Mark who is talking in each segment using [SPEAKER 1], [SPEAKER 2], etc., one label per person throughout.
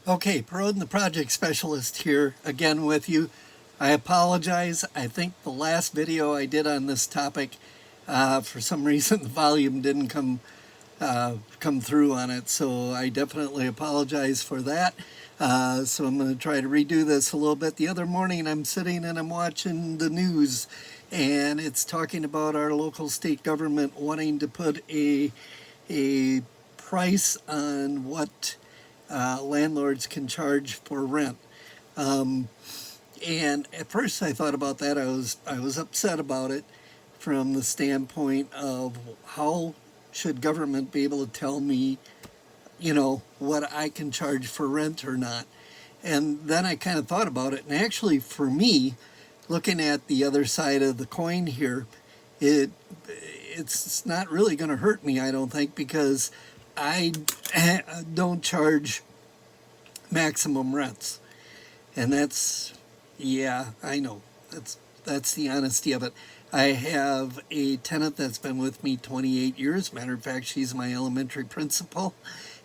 [SPEAKER 1] Okay, Perrodin, the project specialist here again with you. I apologize. I think the last video I did on this topic, for some reason the volume didn't come through on it, so I definitely apologize for that. So I'm going to try to redo this a little bit. The other morning I'm sitting and I'm watching the news, and it's talking about our local state government wanting to put a price on what landlords can charge for rent. And at first I thought about that. I was upset about it from the standpoint of how should government be able to tell me, what I can charge for rent or not. And then I kind of thought about it, and actually for me, looking at the other side of the coin here, it's not really going to hurt me, I don't think, because I don't charge maximum rents. And yeah, I know. That's the honesty of it. I have a tenant that's been with me 28 years. Matter of fact, she's my elementary principal,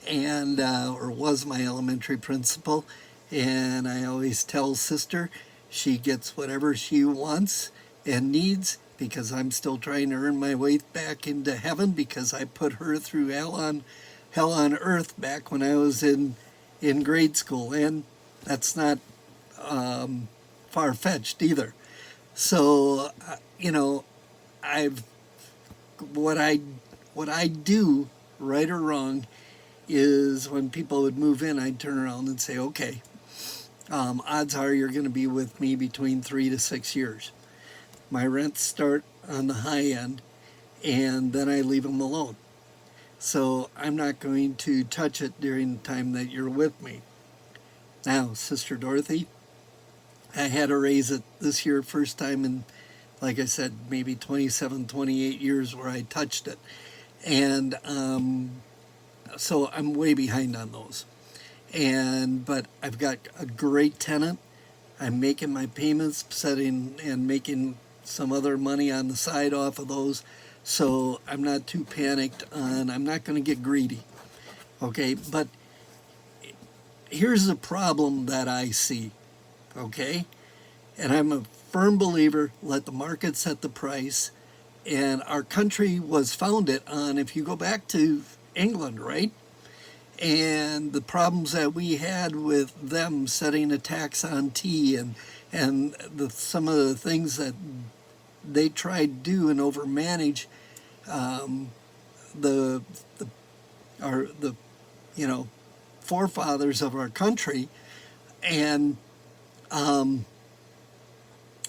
[SPEAKER 1] and or was my elementary principal. And I always tell sister she gets whatever she wants and needs, because I'm still trying to earn my way back into heaven, because I put her through hell on earth back when I was in grade school, and that's not far-fetched either. So I've what I do, right or wrong, is when people would move in, I'd turn around and say, okay, odds are you're going to be with me between 3 to 6 years. My rents start on the high end, and then I leave them alone. So I'm not going to touch it during the time that you're with me. Now, Sister Dorothy, I had to raise it this year, first time in, like I said, maybe 27, 28 years where I touched it. And so I'm way behind on those. But I've got a great tenant. I'm making my payments, setting and making some other money on the side off of those. So I'm not too panicked I'm not going to get greedy. Okay, but here's the problem that I see. Okay, and I'm a firm believer, let the market set the price. And our country was founded on, if you go back to England, right? And the problems that we had with them setting a tax on tea, and some of the things that they tried to do and overmanage the the forefathers of our country. And I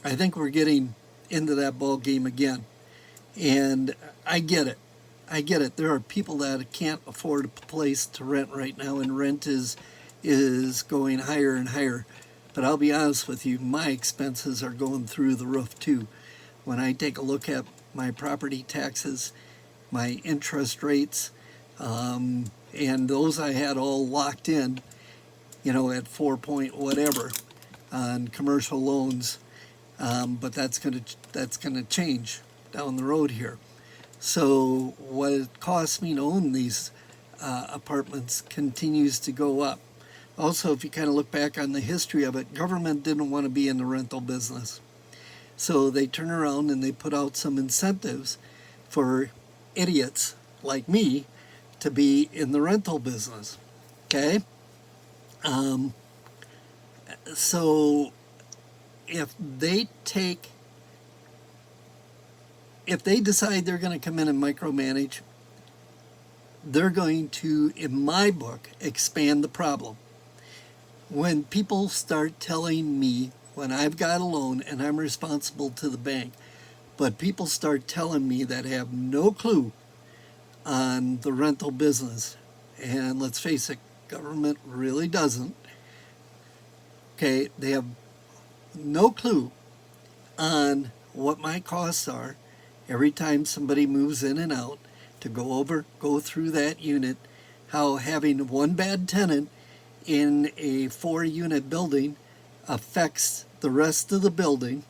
[SPEAKER 1] think we're getting into that ball game again. And I get it. There are people that can't afford a place to rent right now, and rent is going higher and higher. But I'll be honest with you, my expenses are going through the roof too. When I take a look at my property taxes, my interest rates, and those I had all locked in, at 4 point whatever on commercial loans. But that's gonna change down the road here. So what it costs me to own these apartments continues to go up. Also, if you kind of look back on the history of it, government didn't want to be in the rental business. So they turn around and they put out some incentives for idiots like me to be in the rental business. Okay? So if they decide they're going to come in and micromanage, they're going to, in my book, expand the problem. When people start telling me, when I've got a loan and I'm responsible to the bank, but people start telling me that have no clue on the rental business, and let's face it, government really doesn't. Okay, they have no clue on what my costs are every time somebody moves in and out, to go through that unit, how having one bad tenant in a 4-unit building affects the rest of the building.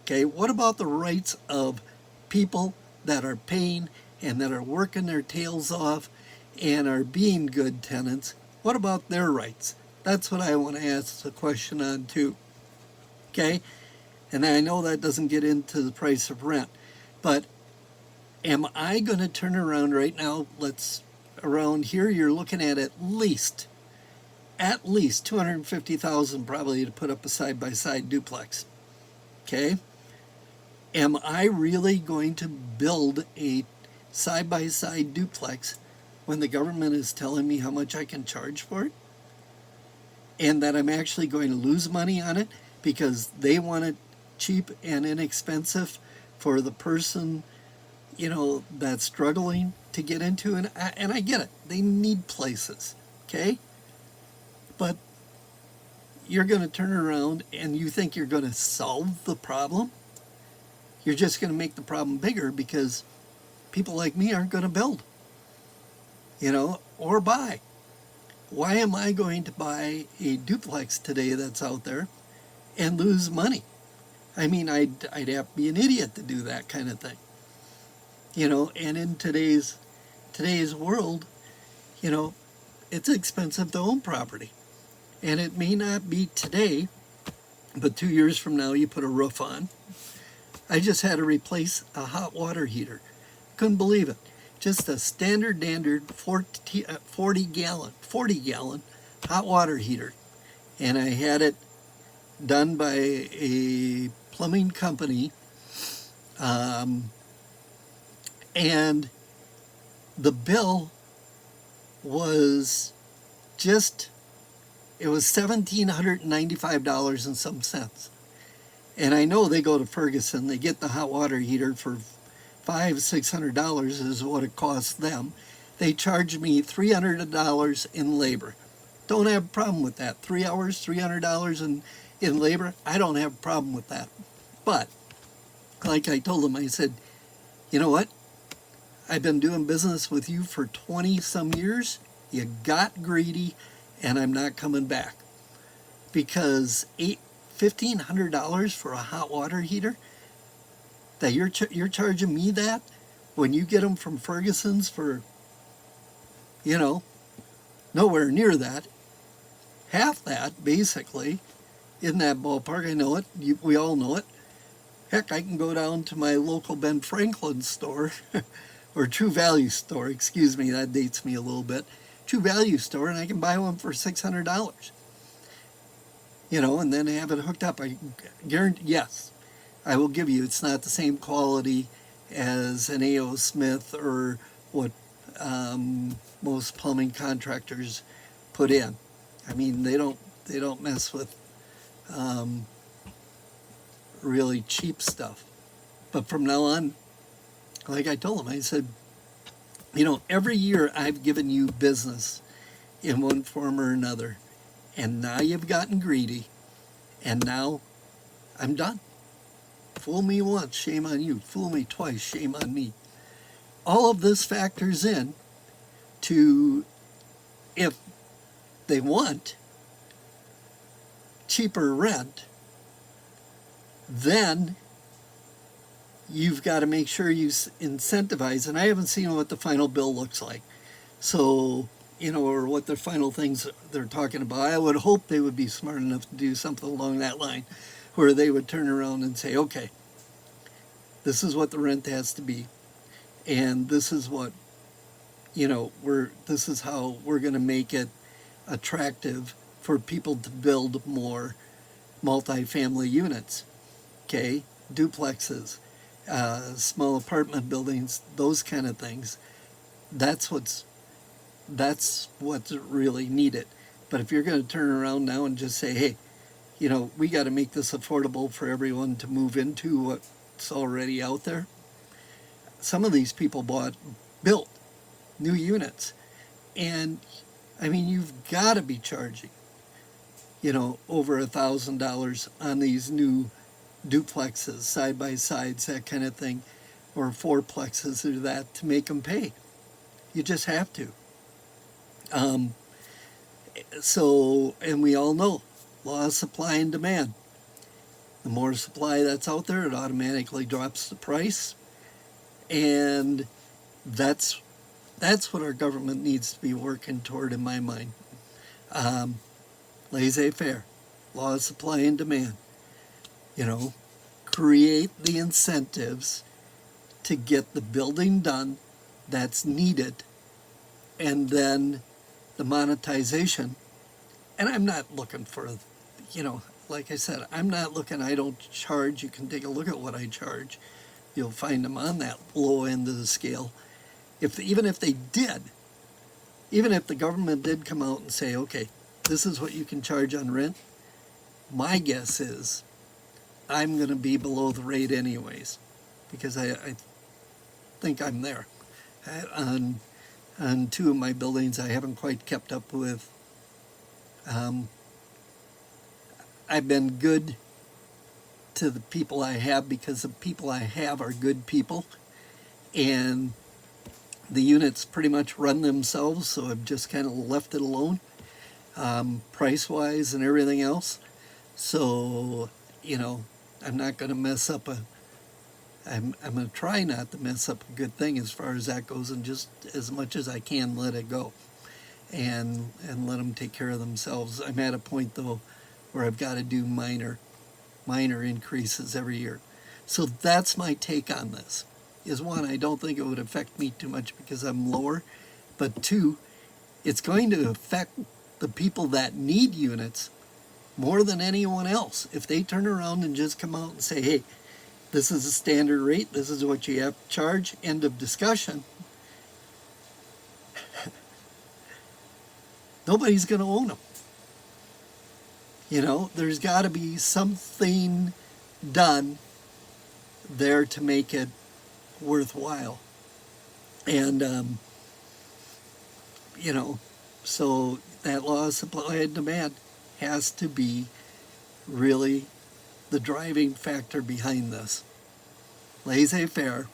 [SPEAKER 1] Okay, what about the rights of people that are paying and that are working their tails off and are being good tenants? What about their rights? That's what I want to ask the question on too. Okay? And I know that doesn't get into the price of rent, but am I going to turn around right now? Let's around here you're looking at least 250,000 probably to put up a side-by-side duplex. Okay? Am I really going to build a side-by-side duplex when the government is telling me how much I can charge for it? And that I'm actually going to lose money on it because they want it cheap and inexpensive for the person, that's struggling to get into. And I get it. They need places, okay? But you're going to turn around and you think you're going to solve the problem? You're just going to make the problem bigger because people like me aren't going to build, or buy. Why am I going to buy a duplex today that's out there and lose money? I mean, I'd have to be an idiot to do that kind of thing. And in today's world, it's expensive to own property. And it may not be today, but 2 years from now you put a roof on. I just had to replace a hot water heater. Couldn't believe it. Just a standard 40 gallon hot water heater. And I had it done by a plumbing company. And the bill was it was $1,795 and some cents. And I know they go to Ferguson, they get the hot water heater for $500-600 is what it costs them. They charge me $300 in labor. Don't have a problem with that. 3 hours, $300 in labor, I don't have a problem with that. But, like I told them, I said, you know what? I've been doing business with you for 20 some years. You got greedy, and I'm not coming back. Because $1,500 for a hot water heater, that you're charging me that when you get them from Ferguson's for, nowhere near that, half that basically, in that ballpark. I know it. We all know it. Heck, I can go down to my local Ben Franklin store, or True Value store, excuse me, that dates me a little bit. True Value store, and I can buy one for $600. And then have it hooked up. I guarantee, yes, I will give you, it's not the same quality as an A.O. Smith or what most plumbing contractors put in. I mean, they don't mess with really cheap stuff. But from now on, like I told them, I said, every year I've given you business in one form or another, and now you've gotten greedy, and now I'm done. Fool me once, shame on you. Fool me twice, shame on me. All of this factors in to, if they want cheaper rent, then you've got to make sure you incentivize. And I haven't seen what the final bill looks like. So, or what the final things they're talking about. I would hope they would be smart enough to do something along that line where they would turn around and say, okay, this is what the rent has to be. And this is what, this is how we're going to make it attractive for people to build more multifamily units. Okay, duplexes, small apartment buildings, those kind of things. That's what's really needed. But if you're going to turn around now and just say, hey, we got to make this affordable for everyone to move into what's already out there. Some of these people built new units. And, I mean, you've got to be charging, over $1,000 on these new duplexes, side-by-sides, that kind of thing, or fourplexes or that, to make them pay. You just have to. So, and we all know, law of supply and demand. The more supply that's out there, it automatically drops the price. And that's what our government needs to be working toward, in my mind. laissez-faire, law of supply and demand. You know, create the incentives to get the building done that's needed, and then the monetization. And I'm not looking for, like I said, I don't charge. You can take a look at what I charge. You'll find them on that low end of the scale. Even if they did, even if the government did come out and say, okay, this is what you can charge on rent, my guess is I'm going to be below the rate anyways, because I think I'm there. On two of my buildings, I haven't quite kept up with. I've been good to the people I have because the people I have are good people, and the units pretty much run themselves, so I've just kind of left it alone, price-wise and everything else. So, I'm not going to mess up I'm going to try not to mess up a good thing as far as that goes, and just as much as I can let it go and let them take care of themselves. I'm at a point, though, where I've got to do minor increases every year. So that's my take on this. Is one, I don't think it would affect me too much because I'm lower, but two, it's going to affect the people that need units more than anyone else. If they turn around and just come out and say, hey, this is a standard rate, this is what you have to charge, end of discussion, nobody's going to own them. There's got to be something done there to make it worthwhile. And, so that law of supply and demand has to be really the driving factor behind this. Laissez-faire,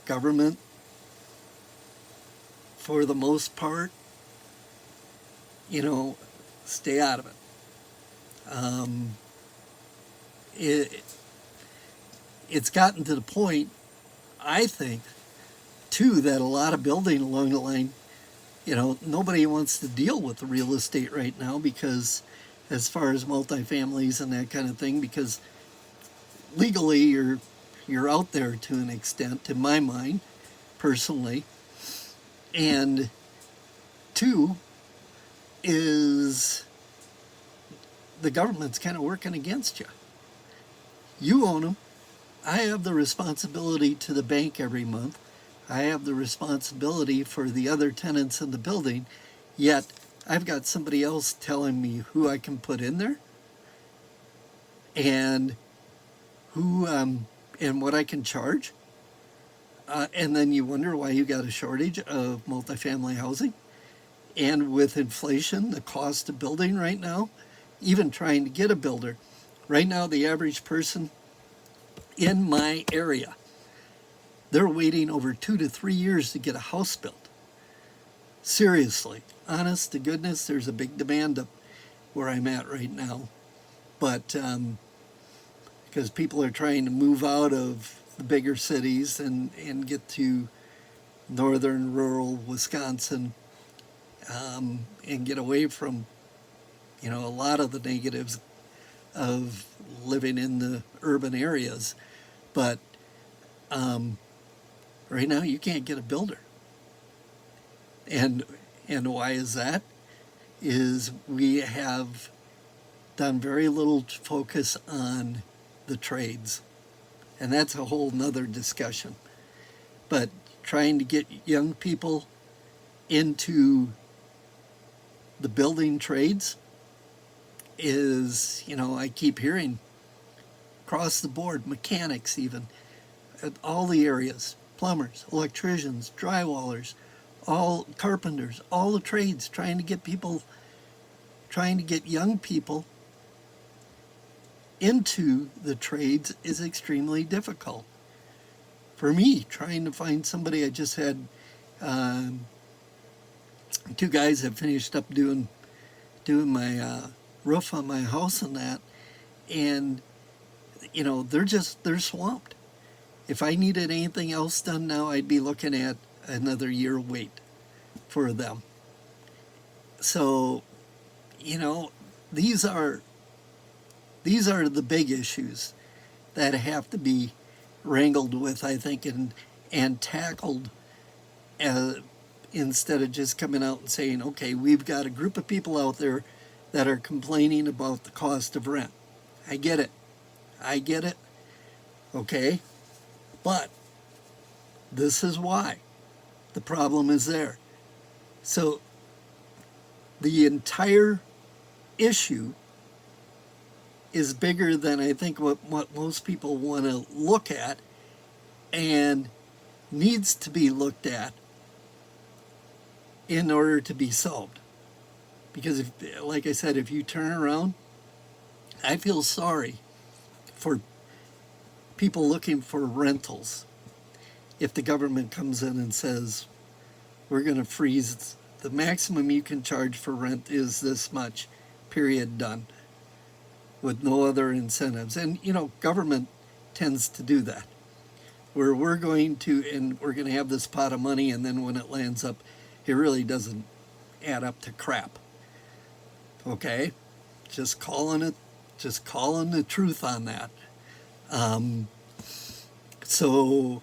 [SPEAKER 1] government, for the most part, stay out of it. It's gotten to the point, I think, too, that a lot of building along the line, nobody wants to deal with the real estate right now because, as far as multifamilies and that kind of thing, because legally you're out there to an extent, in my mind, personally. And two is the government's kind of working against you. You own them. I have the responsibility to the bank every month. I have the responsibility for the other tenants in the building, yet I've got somebody else telling me who I can put in there and who and what I can charge. And then you wonder why you got a shortage of multifamily housing. And with inflation, the cost of building right now, even trying to get a builder, right now the average person in my area, they're waiting over 2 to 3 years to get a house built. Seriously, honest to goodness, there's a big demand up where I'm at right now. But because people are trying to move out of the bigger cities and get to northern rural Wisconsin, and get away from, a lot of the negatives of living in the urban areas. But right now you can't get a builder. And why is that? Is we have done very little to focus on the trades. And that's a whole nother discussion. But trying to get young people into the building trades is, I keep hearing across the board, mechanics even, at all the areas, plumbers, electricians, drywallers, all carpenters, all the trades, trying to get young people into the trades is extremely difficult. For me, trying to find somebody, I just had two guys that finished up doing my roof on my house and that, and they're swamped. If I needed anything else done now, I'd be looking at another year wait for them. So, these are the big issues that have to be wrangled with, I think, and tackled, instead of just coming out and saying, okay, we've got a group of people out there that are complaining about the cost of rent. I get it. Okay, but this is why the problem is there. So the entire issue is bigger than I think what most people want to look at, and needs to be looked at in order to be solved. Because, like I said, if you turn around, I feel sorry for people looking for rentals if the government comes in and says, we're going to freeze, the maximum you can charge for rent is this much, period, done, with no other incentives. And, government tends to do that, where we're going to have this pot of money, and then when it lands up, it really doesn't add up to crap. Okay? Just calling the truth on that. So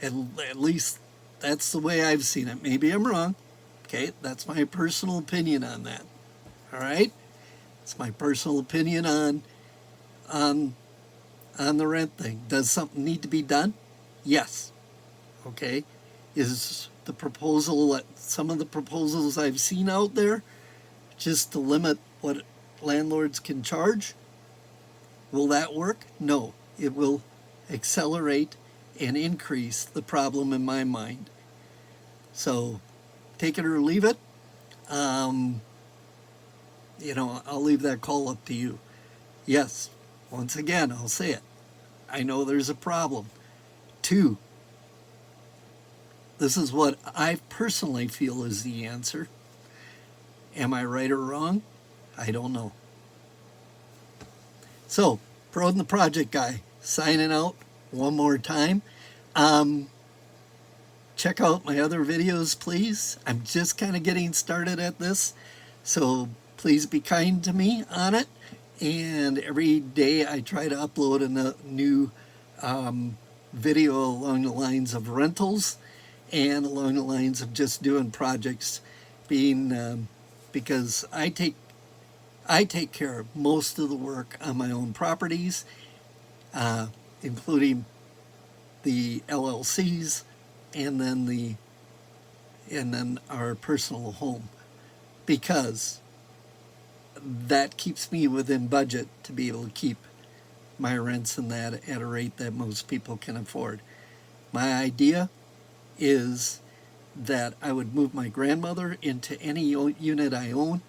[SPEAKER 1] at least that's the way I've seen it. Maybe I'm wrong. Okay? That's my personal opinion on that. All right? It's my personal opinion on the rent thing. Does something need to be done? Yes. Okay? Is the proposal, some of the proposals I've seen out there, just to limit what landlords can charge? Will that work? No. It will accelerate and increase the problem in my mind. So take it or leave it. I'll leave that call up to you. Yes, once again, I'll say it. I know there's a problem. 2, this is what I personally feel is the answer. Am I right or wrong? I don't know. So, Pro and the Project Guy, signing out one more time. Check out my other videos, please. I'm just kind of getting started at this, so please be kind to me on it. And every day I try to upload a new video along the lines of rentals and along the lines of just doing projects, because I take care of most of the work on my own properties, including the LLCs and then our personal home, because that keeps me within budget to be able to keep my rents and that at a rate that most people can afford. My idea is that I would move my grandmother into any unit I own.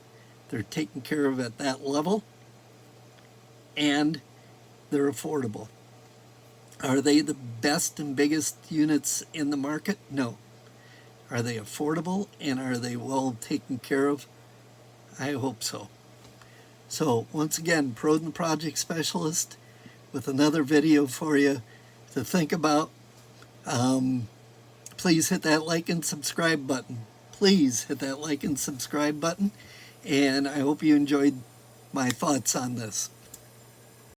[SPEAKER 1] They're taken care of at that level, and they're affordable. Are they the best and biggest units in the market? No. Are they affordable, and are they well taken care of? I hope so. So once again, Pro and the Project Specialist with another video for you to think about. Please hit that like and subscribe button. Please hit that like and subscribe button. And I hope you enjoyed my thoughts on this.